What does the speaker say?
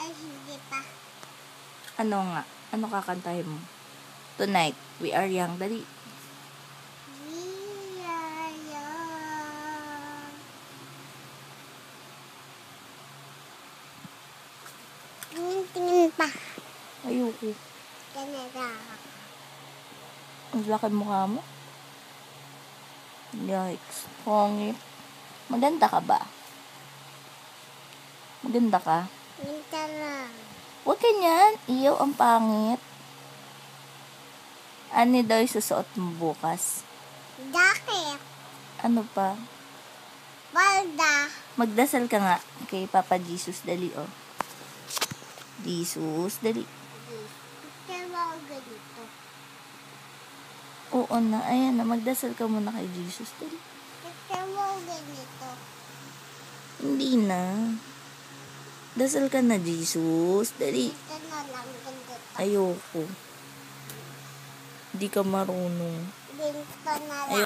Ay, hindi pa. Ano nga? Ano kakantahin mo? Tonight, we are young. Dali. We are young. Tingin pa. Ayoko. Ganera. Ang laki mukha mo. Yikes. Pongit. Maganda ka ba? Maganda ka? Minta lang. Huwag ganyan. Iyaw ang pangit. Ano daw yung susuot mo bukas? Jacket. Ano pa? Balda. Magdasal ka nga kay Papa Jesus. Dali, oh. Jesus, dali. Kaya ganito. Oo na. Ayan na. Magdasal ka muna kay Jesus. Dali. Kaya ganito. Hindi na. Dasal ka na, Jesus. Dali. Ito na lang ganito. Ayoko. Hindi ka marunong. Ganito na lang.